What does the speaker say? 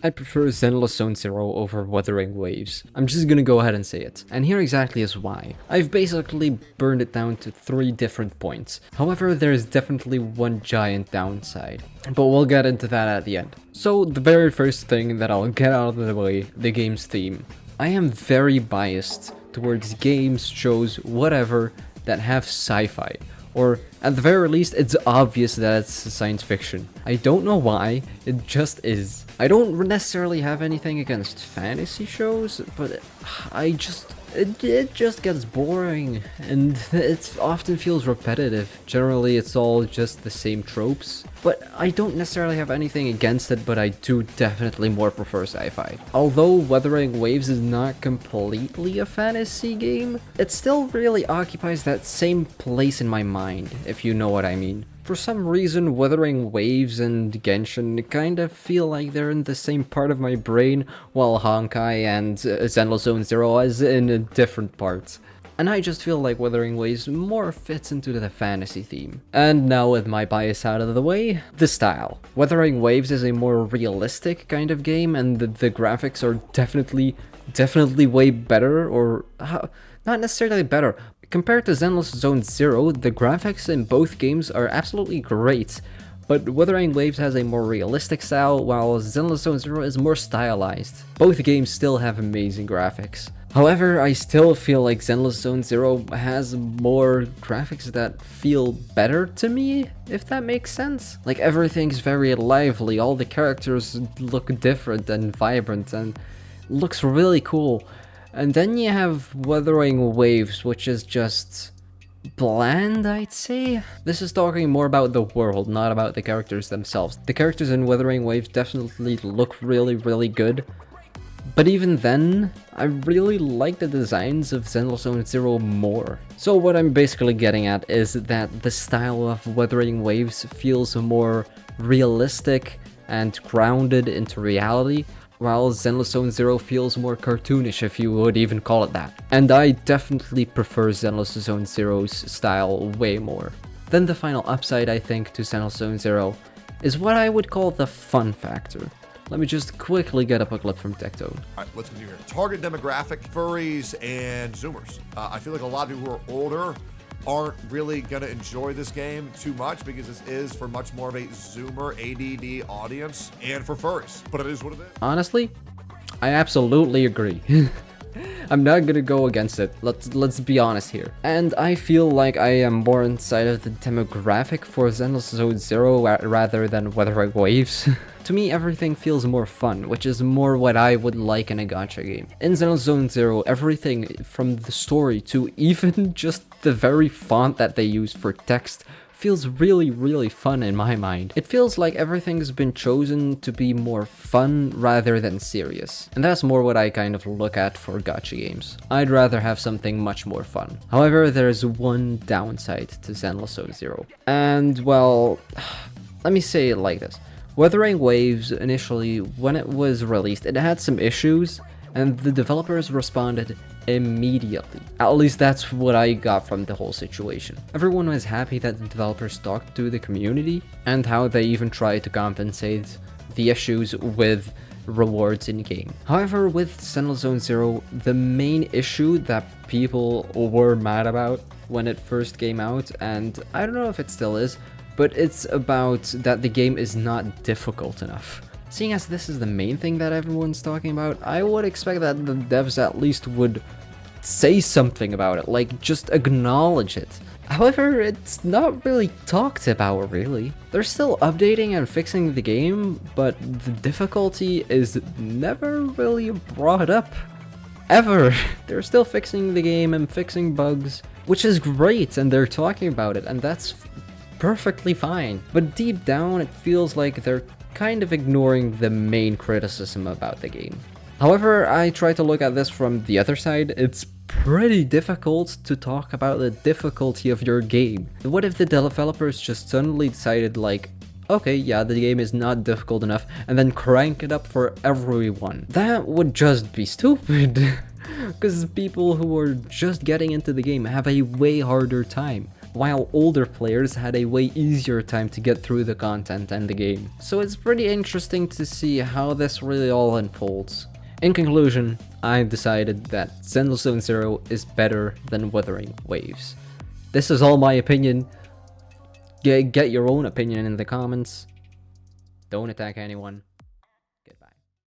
I prefer Zenless Zone Zero over Wuthering Waves. I'm just gonna go ahead and say it. And here exactly is why. I've basically burned it down to 3 different points. However, there's definitely one giant downside. But we'll get into that at the end. So the very first thing that I'll get out of the way, the game's theme. I am very biased towards games, shows, whatever, that have sci-fi. Or, at the very least, it's obvious that it's science fiction. I don't know why, it just is. I don't necessarily have anything against fantasy shows, but it just gets boring, and it often feels repetitive. Generally, it's all just the same tropes. But I don't necessarily have anything against it, but I do definitely more prefer sci-fi. Although Wuthering Waves is not completely a fantasy game, it still really occupies that same place in my mind, if you know what I mean. For some reason, Wuthering Waves and Genshin kind of feel like they're in the same part of my brain, while Honkai and Zenless Zone Zero is in a different part. And I just feel like Wuthering Waves more fits into the fantasy theme. And now with my bias out of the way, the style. Wuthering Waves is a more realistic kind of game, and the graphics are definitely way better, or not necessarily better. Compared to Zenless Zone Zero, the graphics in both games are absolutely great, but Wuthering Waves has a more realistic style, while Zenless Zone Zero is more stylized. Both games still have amazing graphics. However, I still feel like Zenless Zone Zero has more graphics that feel better to me, if that makes sense. Like, everything's very lively, all the characters look different and vibrant and looks really cool. And then you have Wuthering Waves, which is just bland, I'd say. This is talking more about the world, not about the characters themselves. The characters in Wuthering Waves definitely look really good. But even then, I really like the designs of Zenless Zone Zero more. So what I'm basically getting at is that the style of Wuthering Waves feels more realistic and grounded into reality, while Zenless Zone Zero feels more cartoonish, if you would even call it that. And I definitely prefer Zenless Zone Zero's style way more. Then the final upside, I think, to Zenless Zone Zero is what I would call the fun factor. Let me just quickly get up a clip from Tectone. All right, let's continue here. Target demographic, furries, and Zoomers. I feel like a lot of people who are older aren't really gonna enjoy this game too much because this is for much more of a Zoomer ADD audience and for furries, but it is what it is. Honestly, I absolutely agree. I'm not gonna go against it, let's be honest here. And I feel like I am more inside of the demographic for Zenless Zone Zero rather than Wuthering Waves. To me, everything feels more fun, which is more what I would like in a gacha game. In Zenless Zone Zero, everything from the story to even just the very font that they use for text feels really fun in my mind. It feels like everything's been chosen to be more fun rather than serious. And that's more what I kind of look at for gacha games. I'd rather have something much more fun. However, there's one downside to Zenless Zone Zero. And, well, let me say it like this. Wuthering Waves, initially, when it was released, it had some issues, and the developers responded immediately. At least that's what I got from the whole situation. Everyone was happy that the developers talked to the community, and how they even tried to compensate the issues with rewards in-game. However, with Zenless Zone Zero, the main issue that people were mad about when it first came out, and I don't know if it still is, but it's about that the game is not difficult enough. Seeing as this is the main thing that everyone's talking about, I would expect that the devs at least would say something about it, like just acknowledge it. However, it's not really talked about, really. They're still updating and fixing the game, but the difficulty is never really brought up. Ever. They're still fixing the game and fixing bugs, which is great, and they're talking about it, and that's perfectly fine. But deep down, it feels like they're kind of ignoring the main criticism about the game. However, I try to look at this from the other side. It's pretty difficult to talk about the difficulty of your game. What if the developers just suddenly decided, like, okay, yeah, the game is not difficult enough, and then crank it up for everyone? That would just be stupid. Because people who are just getting into the game have a way harder time. while older players had a way easier time to get through the content and the game. So it's pretty interesting to see how this really all unfolds. In conclusion, I decided that Zenless Zone Zero is better than Wuthering Waves. This is all my opinion. Get your own opinion in the comments. Don't attack anyone.